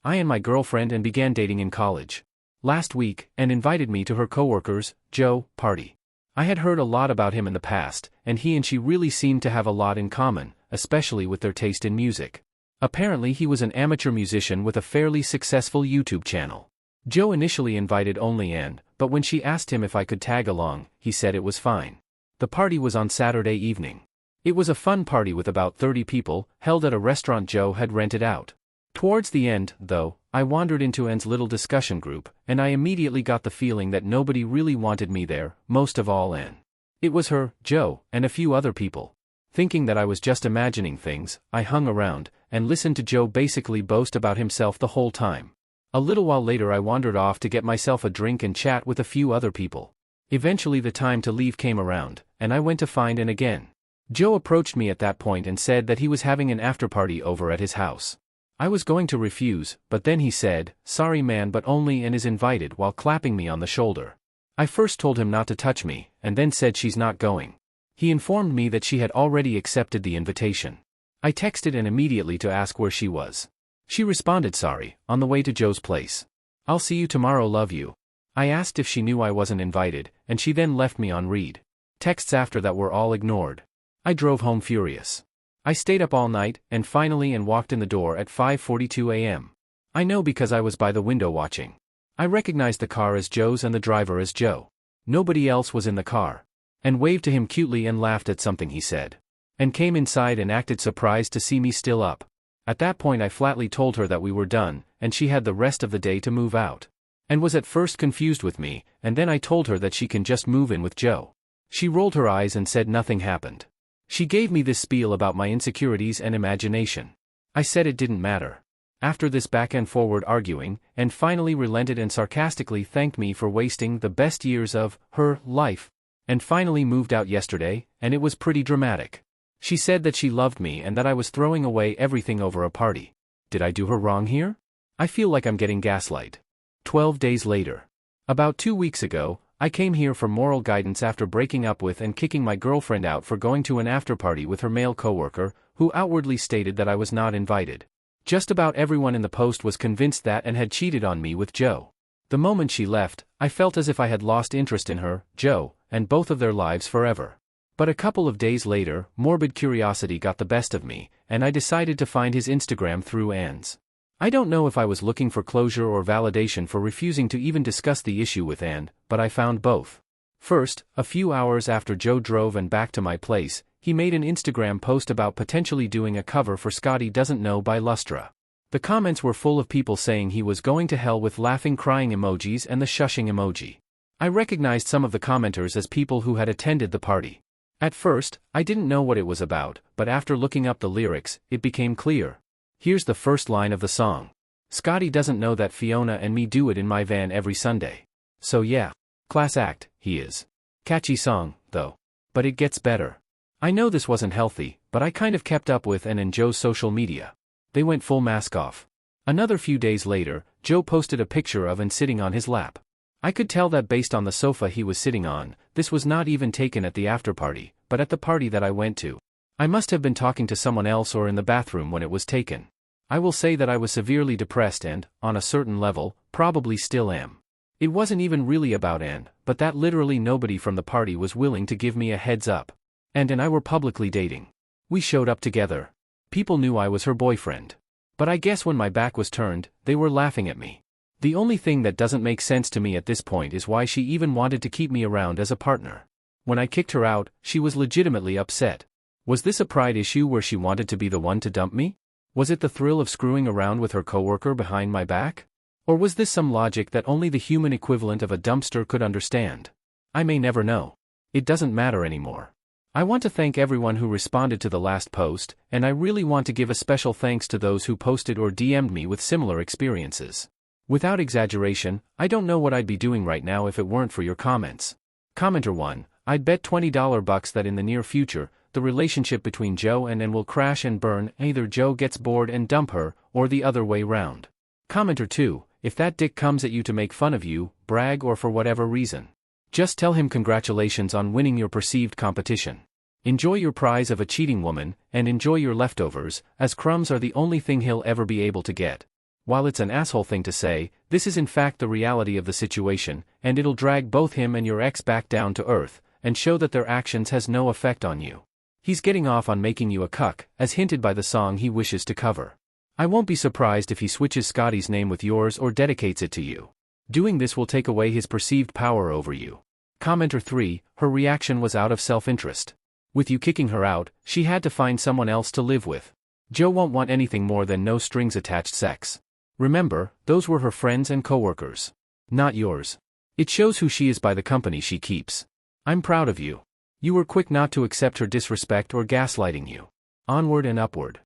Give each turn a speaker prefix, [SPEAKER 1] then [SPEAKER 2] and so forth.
[SPEAKER 1] I and my girlfriend and began dating in college. Last week, and invited me to her coworker's, Joe, party. I had heard a lot about him in the past, and he and she really seemed to have a lot in common, especially with their taste in music. Apparently he was an amateur musician with a fairly successful YouTube channel. Joe initially invited only Ann, but when she asked him if I could tag along, he said it was fine. The party was on Saturday evening. It was a fun party with about 30 people, held at a restaurant Joe had rented out. Towards the end, though, I wandered into Ann's little discussion group, and I immediately got the feeling that nobody really wanted me there, most of all Ann. It was her, Joe, and a few other people. Thinking that I was just imagining things, I hung around, and listened to Joe basically boast about himself the whole time. A little while later I wandered off to get myself a drink and chat with a few other people. Eventually the time to leave came around, and I went to find Ann again. Joe approached me at that point and said that he was having an after-party over at his house. I was going to refuse, but then he said, "Sorry man, but only Ann is invited," while clapping me on the shoulder. I first told him not to touch me, and then said she's not going. He informed me that she had already accepted the invitation. I texted Ann immediately to ask where she was. She responded, "Sorry, on the way to Joe's place. I'll see you tomorrow, love you." I asked if she knew I wasn't invited, and she then left me on read. Texts after that were all ignored. I drove home furious. I stayed up all night, and finally walked in the door at 5:42 a.m. I know because I was by the window watching. I recognized the car as Joe's and the driver as Joe. Nobody else was in the car. And waved to him cutely and laughed at something he said. And came inside and acted surprised to see me still up. At that point I flatly told her that we were done, and she had the rest of the day to move out. And was at first confused with me, and then I told her that she can just move in with Joe. She rolled her eyes and said nothing happened. She gave me this spiel about my insecurities and imagination. I said it didn't matter. After this back and forward arguing, and finally relented and sarcastically thanked me for wasting the best years of her life, and finally moved out yesterday, and it was pretty dramatic. She said that she loved me and that I was throwing away everything over a party. Did I do her wrong here? I feel like I'm getting gaslight. 12 days later. About 2 weeks ago, I came here for moral guidance after breaking up with and kicking my girlfriend out for going to an after-party with her male coworker, who outwardly stated that I was not invited. Just about everyone in the post was convinced that and had cheated on me with Joe. The moment she left, I felt as if I had lost interest in her, Joe, and both of their lives forever. But a couple of days later, morbid curiosity got the best of me, and I decided to find his Instagram through Ann's. I don't know if I was looking for closure or validation for refusing to even discuss the issue with Ann, but I found both. First, a few hours after Joe drove and back to my place, he made an Instagram post about potentially doing a cover for Scotty Doesn't Know by Lustra. The comments were full of people saying he was going to hell with laughing crying emojis and the shushing emoji. I recognized some of the commenters as people who had attended the party. At first, I didn't know what it was about, but after looking up the lyrics, it became clear. Here's the first line of the song. Scotty doesn't know that Fiona and me do it in my van every Sunday. So yeah. Class act, he is. Catchy song, though. But it gets better. I know this wasn't healthy, but I kind of kept up with Ann and Joe's social media. They went full mask off. Another few days later, Joe posted a picture of Ann sitting on his lap. I could tell that based on the sofa he was sitting on, this was not even taken at the after-party, but at the party that I went to. I must have been talking to someone else or in the bathroom when it was taken. I will say that I was severely depressed and, on a certain level, probably still am. It wasn't even really about Ann, but that literally nobody from the party was willing to give me a heads up. Ann and I were publicly dating. We showed up together. People knew I was her boyfriend. But I guess when my back was turned, they were laughing at me. The only thing that doesn't make sense to me at this point is why she even wanted to keep me around as a partner. When I kicked her out, she was legitimately upset. Was this a pride issue where she wanted to be the one to dump me? Was it the thrill of screwing around with her coworker behind my back? Or was this some logic that only the human equivalent of a dumpster could understand? I may never know. It doesn't matter anymore. I want to thank everyone who responded to the last post, and I really want to give a special thanks to those who posted or DM'd me with similar experiences. Without exaggeration, I don't know what I'd be doing right now if it weren't for your comments. Commenter 1, I'd bet $20 that in the near future, the relationship between Joe and Ann will crash and burn, either Joe gets bored and dump her, or the other way round. Commenter 2, if that dick comes at you to make fun of you, brag or for whatever reason, just tell him congratulations on winning your perceived competition. Enjoy your prize of a cheating woman, and enjoy your leftovers, as crumbs are the only thing he'll ever be able to get. While it's an asshole thing to say, this is in fact the reality of the situation, and it'll drag both him and your ex back down to earth, and show that their actions has no effect on you. He's getting off on making you a cuck, as hinted by the song he wishes to cover. I won't be surprised if he switches Scotty's name with yours or dedicates it to you. Doing this will take away his perceived power over you. Commenter 3, her reaction was out of self-interest. With you kicking her out, she had to find someone else to live with. Joe won't want anything more than no strings attached sex. Remember, those were her friends and coworkers. Not yours. It shows who she is by the company she keeps. I'm proud of you. You were quick not to accept her disrespect or gaslighting you. Onward and upward.